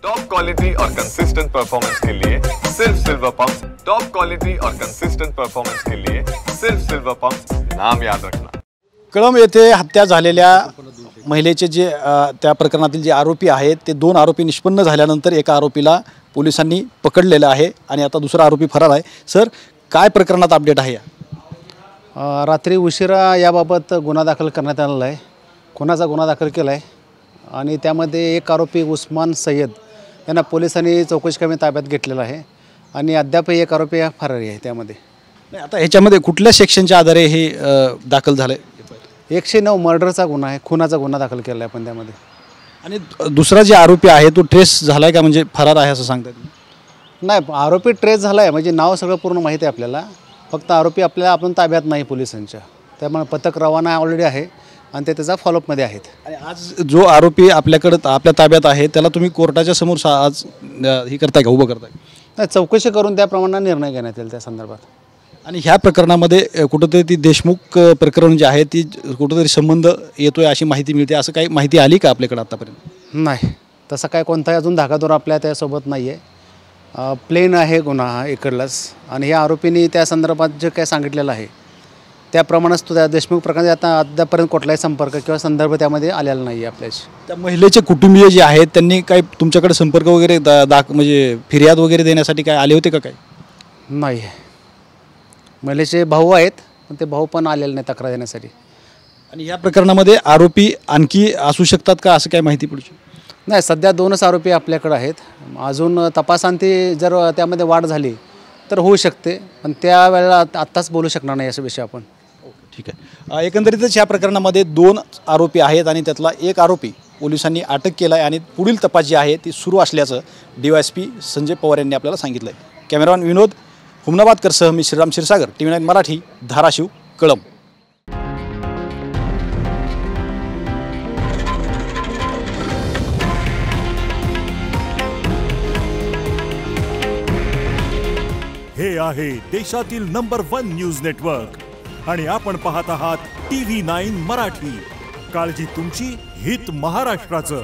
Top quality और consistent performance के लिए सिर्फ सिल्वर पंप्स। टॉप क्वालिटी और कंसिस्टेंट परफॉर्मेंस के लिए सिर्फ सिल्वर पंप्स, नाम याद रखना। कळंब येथे हत्या झालेल्या महिलेचे जे त्या प्रकरणातील जे आरोपी आहेत ते 2 आरोपी निष्पन्न झाल्यानंतर एका आरोपीला पोलिसांनी पकडलेलं आहे आणि आता दुसरा आरोपी फरार आहे। सर, काय प्रकरणात अपडेट आहे? रात्री उशिरा याबाबत गुन्हा दाखल करण्यात आलेला आहे। खुनाचा गुन्हा दाखल केला आहे आणि त्यामध्ये एक आरोपी उस्मान सय्यद यांना पोलिसांनी चौकशी करून ताब्यात घेतलेला आहे आणि अद्याप एक आरोपी फरारी आहे त्यामध्ये। नाही, आता ह्याच्यामध्ये कुठल्या सेक्शनच्या आधारे हे दाखल झाले? 109 मर्डरचा गुन्हा आहे, खुनाचा गुन्हा दाखल केला आहे आपण त्यामध्ये। आणि दुसरा जे आरोपी आहे तो ट्रेस झाला आहे का, म्हणजे फरार आहे असं सांगतात? नाही, आरोपी ट्रेस झाला आहे, म्हणजे नाव सगळं पूर्ण माहिती आहे आपल्याला, फक्त आरोपी आपल्याला आपण ताब्यात नाही पोलिसांच्या, त्यामुळे पथक रवाना ऑलरेडी आहे आणि ते त्याचा फॉलोअपमध्ये आहेत। आणि आज जो आरोपी आपल्या ताब्यात आहे त्याला तुम्ही कोर्टाच्या समोर आज हे करताय का, उभं करताय? नाही, चौकशी करून त्याप्रमाणे निर्णय घेण्यात येईल त्या संदर्भात। आणि ह्या प्रकरणामध्ये कुठंतरी ती देशमुख प्रकरण जे आहे ती कुठंतरी संबंध येतोय अशी माहिती मिळते, असं काही माहिती आली का आपल्याकडे आतापर्यंत? नाही, तसं काय कोणताही अजून धागादोर आपल्या त्यासोबत नाही आहे। प्लेन आहे गुन्हा हा इकडलाच, आणि या आरोपींनी त्या संदर्भात जे काय सांगितलेलं आहे त्याप्रमाणेच तो त्या देशमुख प्रकरणात आता अद्यापर्यंत कुठलाही संपर्क किंवा संदर्भ त्यामध्ये आलेला नाही आहे आपल्याशी। त्या महिलेचे कुटुंबीय जे आहेत त्यांनी काही तुमच्याकडे संपर्क वगैरे म्हणजे फिर्याद वगैरे देण्यासाठी काय आले होते का? काय नाही, महिलेचे भाऊ आहेत पण ते भाऊ पण आलेले नाही तक्रार देण्यासाठी। आणि या प्रकरणामध्ये आरोपी आणखी असू शकतात का, असं काय माहिती पुढची? नाही, सध्या 2च आरोपी आपल्याकडे आहेत। अजून तपासांती जर त्यामध्ये वाढ झाली तर होऊ शकते, पण त्यावेळेला आत्ताच बोलू शकणार नाही असा विषय आपण। ठीक आहे, एकंदरीतच या प्रकरणामध्ये 2 आरोपी आहेत आणि त्यातला एक आरोपी पोलिसांनी अटक केला आहे आणि पुढील तपास जी आहे ती सुरू असल्याचं DYSP संजय पवार यांनी आपल्याला सांगितलं आहे। कॅमेरामॅन विनोद हुमनाबादकरसह मी श्रीराम क्षीरसागर, TV9 मराठी, धाराशिव, कळंब। हे आहे देशातील नंबर 1 न्यूज नेटवर्क आणि आपण पाहत आहात TV9 मराठी। काळजी तुमची, हित महाराष्ट्राचं।